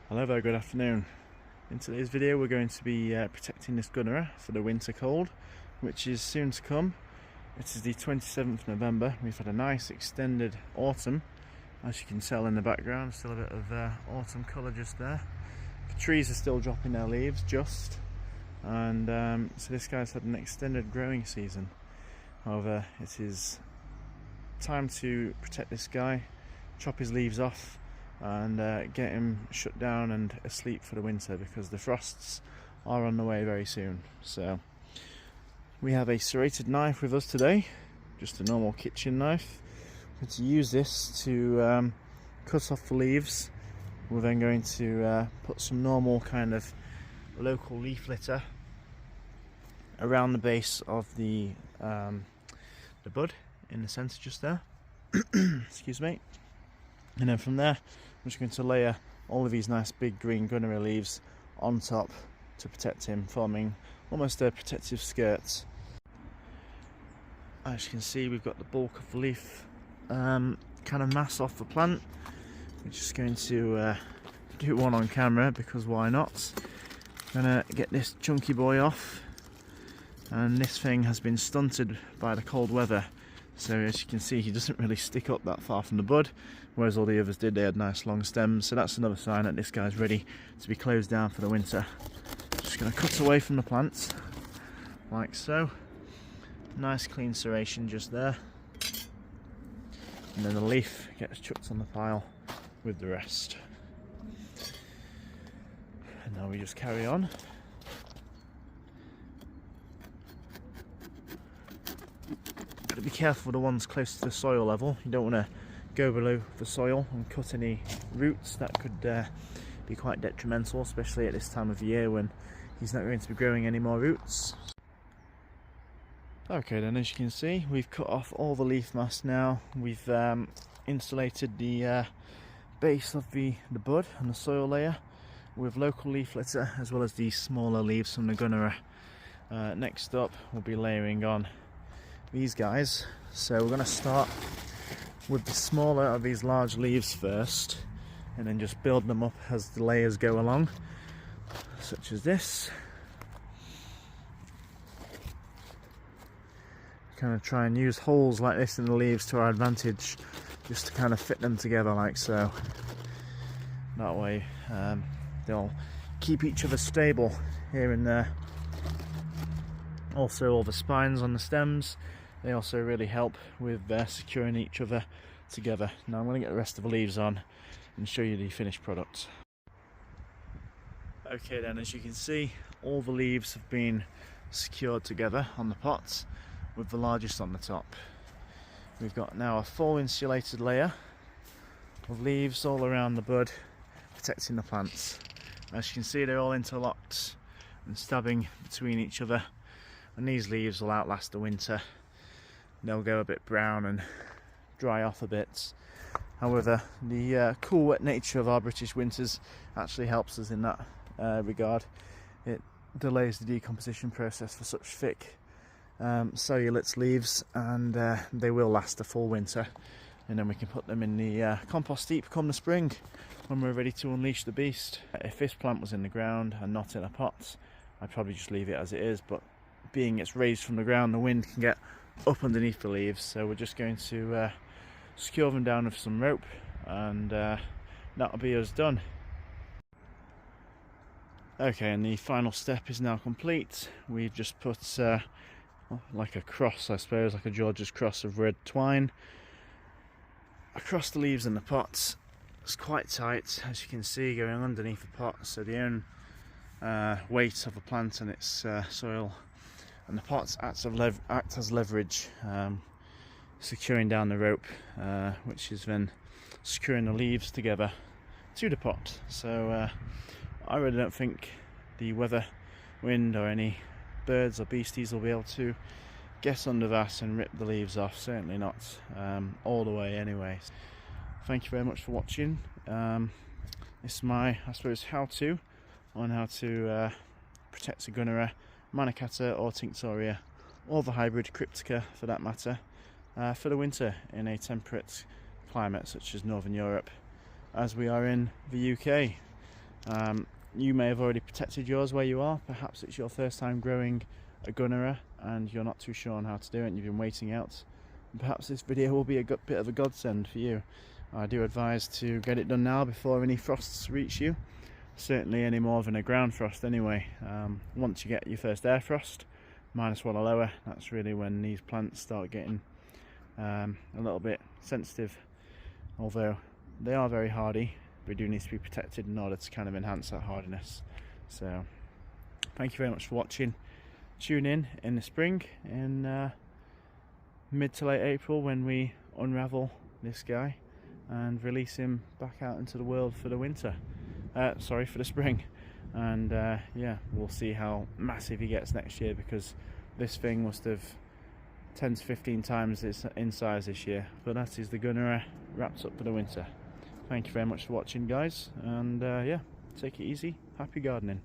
Hello there, good afternoon. In today's video we're going to be protecting this Gunnera for the winter cold, which is soon to come. It is the 27th November. We've had a nice extended autumn, as you can tell in the background. Still a bit of autumn colour just there. The trees are still dropping their leaves and so this guy's had an extended growing season. However, it is time to protect this guy, chop his leaves off and get him shut down and asleep for the winter, because the frosts are on the way very soon. So we have a serrated knife with us today, just a normal kitchen knife. We're going to use this to cut off the leaves. We're then going to put some normal kind of local leaf litter around the base of the bud in the centre just there. Excuse me. And then from there I'm just going to layer all of these nice big green Gunnera leaves on top to protect him, forming almost a protective skirt. As you can see, we've got the bulk of the leaf kind of mass off the plant. We're just going to do one on camera, because why not? Gonna get this chunky boy off, and this thing has been stunted by the cold weather. So as you can see, he doesn't really stick up that far from the bud, whereas all the others did. They had nice long stems, so that's another sign that this guy's ready to be closed down for the winter. Just going to cut away from the plants, like so. Nice clean serration just there. And then the leaf gets chucked on the pile with the rest. And now we just carry on. Got to be careful with the ones close to the soil level. You don't want to go below the soil and cut any roots. That could be quite detrimental, especially at this time of year when he's not going to be growing any more roots. Okay, then, as you can see, we've cut off all the leaf mass now. We've insulated the base of the bud and the soil layer with local leaf litter, as well as the smaller leaves from the Gunnera. Next up, we'll be layering on these guys. So we're going to start with the smaller of these large leaves first, and then just build them up as the layers go along, such as this. Kind of try and use holes like this in the leaves to our advantage, just to kind of fit them together like so. That way they'll keep each other stable here and there. Also, all the spines on the stems, they also really help with securing each other together. Now I'm going to get the rest of the leaves on and show you the finished product. Okay then, as you can see, all the leaves have been secured together on the pots, with the largest on the top. We've got now a full insulated layer of leaves all around the bud, protecting the plants. As you can see, they're all interlocked and stabbing between each other, and these leaves will outlast the winter. They'll go a bit brown and dry off a bit. However, the cool wet nature of our British winters actually helps us in that regard. It delays the decomposition process for such thick cellulose leaves, and they will last a full winter, and then we can put them in the compost heap come the spring when we're ready to unleash the beast. If this plant was in the ground and not in a pot, I'd probably just leave it as it is, but being it's raised from the ground, the wind can get up underneath the leaves, so we're just going to secure them down with some rope, and that'll be us done. Okay, and the final step is now complete. We've just put like a cross, I suppose, like a George's cross of red twine across the leaves in the pots. It's quite tight, as you can see, going underneath the pot, so the own weight of the plant and its soil and the pots act as leverage, securing down the rope, which is then securing the leaves together to the pot. So I really don't think the weather, wind or any birds or beasties will be able to get under that and rip the leaves off. Certainly not all the way anyway. Thank you very much for watching. This is my, I suppose, how-to on how to protect a Gunnera, Manicata or Tinctoria, or the hybrid Cryptica for that matter, for the winter in a temperate climate such as Northern Europe, as we are in the UK. You may have already protected yours where you are. Perhaps it's your first time growing a Gunnera and you're not too sure on how to do it and you've been waiting out. And perhaps this video will be a bit of a godsend for you. I do advise to get it done now before any frosts reach you. Certainly any more than a ground frost anyway. Once you get your first air frost, -1 or lower, that's really when these plants start getting a little bit sensitive. Although they are very hardy, we do need to be protected in order to kind of enhance that hardiness. So thank you very much for watching. Tune in the spring, in mid to late April, when we unravel this guy and release him back out into the world for the winter. Sorry, for the spring. And yeah, we'll see how massive he gets next year, because this thing must have 10 to 15 times its in size this year. But that is the Gunnera wrapped up for the winter. Thank you very much for watching, guys, and yeah, take it easy. Happy gardening.